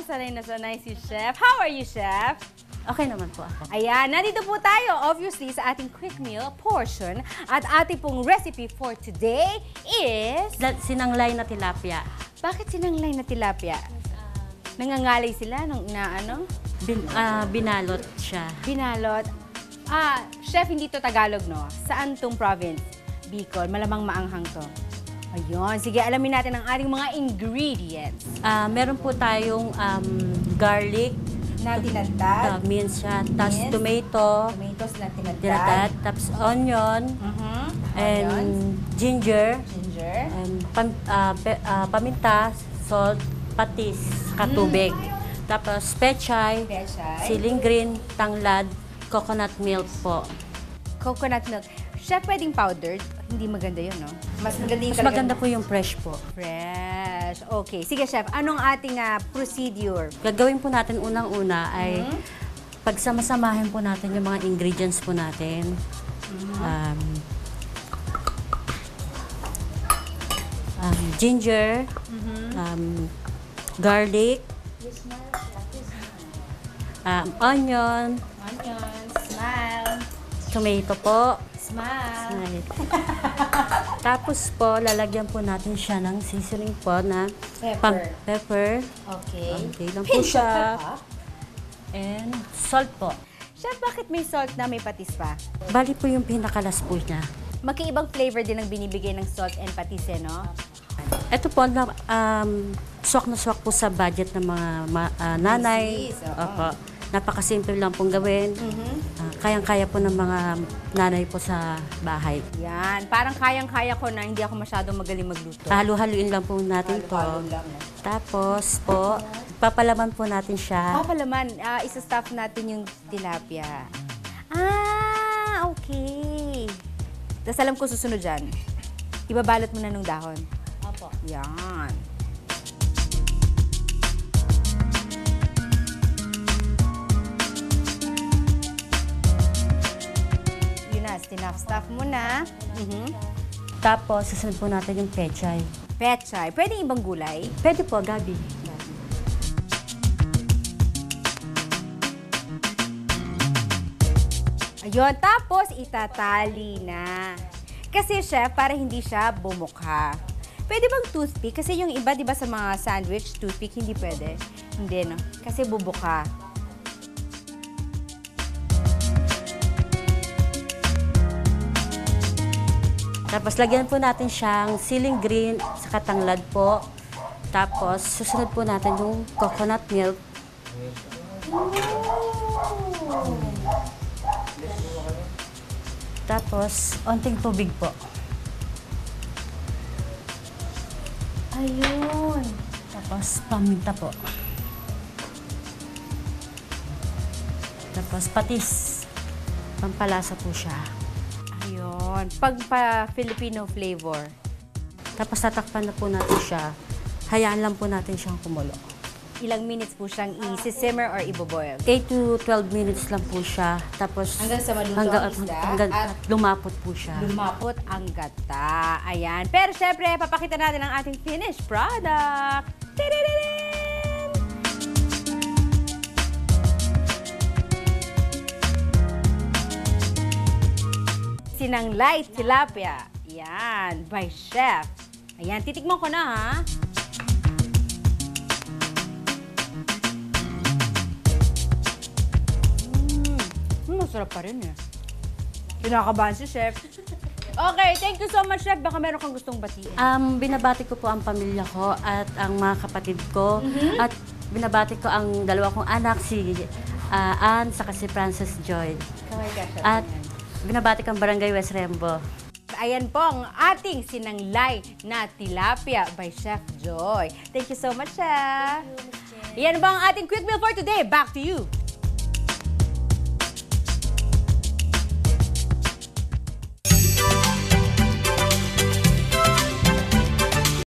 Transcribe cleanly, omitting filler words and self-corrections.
sanay na sanay si Chef. How are you, Chef? Okay naman po ako. Ayan, nandito po tayo, obviously, sa ating quick meal portion. At ating pong recipe for today is... Sinanglay na tilapia. Bakit sinanglay na tilapia? Nangangalay sila nung Binalot siya. Binalot. Chef, hindi to Tagalog, no? Saan tong province? Bicol. Malamang maanghang to. Ayun. Sige, alamin natin ang ating mga ingredients. Meron po tayong garlic. Na tinadtad. Mince siya. Tapos tomato. Tomatoes na Tinadtad. Tapos onion. And ginger. And paminta, salt, patis, katubig. Tapos pechay, siling green, tanglad, coconut milk po. Coconut milk. Chef, pwedeng powdered? Hindi maganda yun, no? Mas maganda yung Mas maganda po yung fresh po. Fresh. Okay. Sige, Chef. Anong ating procedure? Gagawin po natin unang-una ay pagsamasamahin po natin yung mga ingredients po natin. Ginger, garlic, onion, Smile. tomato po. Smile. Tapos po, lalagyan po natin siya ng seasoning po na pepper. Okay. Okay lang po siya. And salt po. Chef, bakit may salt na may patis pa? Bali po yung pinakalas po niya. Magkaibang flavor din ang binibigay ng salt and patis, no? Ito po, swak na swak po sa budget ng mga nanay. Opo. Napakasimple lang pong gawin. Kayang-kaya po ng mga nanay po sa bahay. Yan. Parang kayang-kaya ko na hindi ako masyadong magaling magluto. Halo-haluin lang po natin to. Tapos po, papalaman po natin siya. Papalaman, isa-stuff natin yung tilapia. Okay. Tapos alam ko susunod dyan. Ibabalot mo na nung dahon. Opo. Yan. Stuff mo na. Tapos, susunod po natin yung pechay. Pechay. Pwede ibang gulay? Pwede po, gabi. Ayun, tapos itatali na. Kasi chef, para hindi siya bumukha. Pwede bang toothpick? Kasi yung iba, di ba sa mga sandwich, toothpick, hindi pwede. Hindi, no? Kasi bubukha. Tapos, lagyan po natin siyang siling green sa katanglad po. Tapos, susunod po natin yung coconut milk. Tapos, onting tubig po. Ayun. Tapos, paminta po. Tapos, patis. Pampalasa po siya. Ayun. Pagpa-Filipino flavor. Tapos, tatakpan na po natin siya. Hayaan lang po natin siyang kumulo. Ilang minutes po siyang i-simmer or i-boil? 8 to 12 minutes lang po siya. Tapos, hanggang sa maluto ang isda? Hanggang lumapot po siya. Lumapot ang gata. Ayan. Pero syempre, papakita natin ang ating finished product. Tiririn! Sinanglay tilapia. Ayan. By Chef. Ayan. Titikman ko na, ha? Masarap pa rin, eh. Kinakabahan si Chef. Okay, thank you so much, Chef. Baka meron kang gustong batiin. Binabati ko po ang pamilya ko at ang mga kapatid ko. At binabati ko ang dalawa kong anak, si Ann, saka si Frances Joy. At binabati ko ang Barangay West Rembo. Ayan po ang ating sinanglay na tilapia by Chef Joy. Thank you so much, Chef. Thank you, Ms. Jen. Yan ba ang ating quick meal for today? Back to you.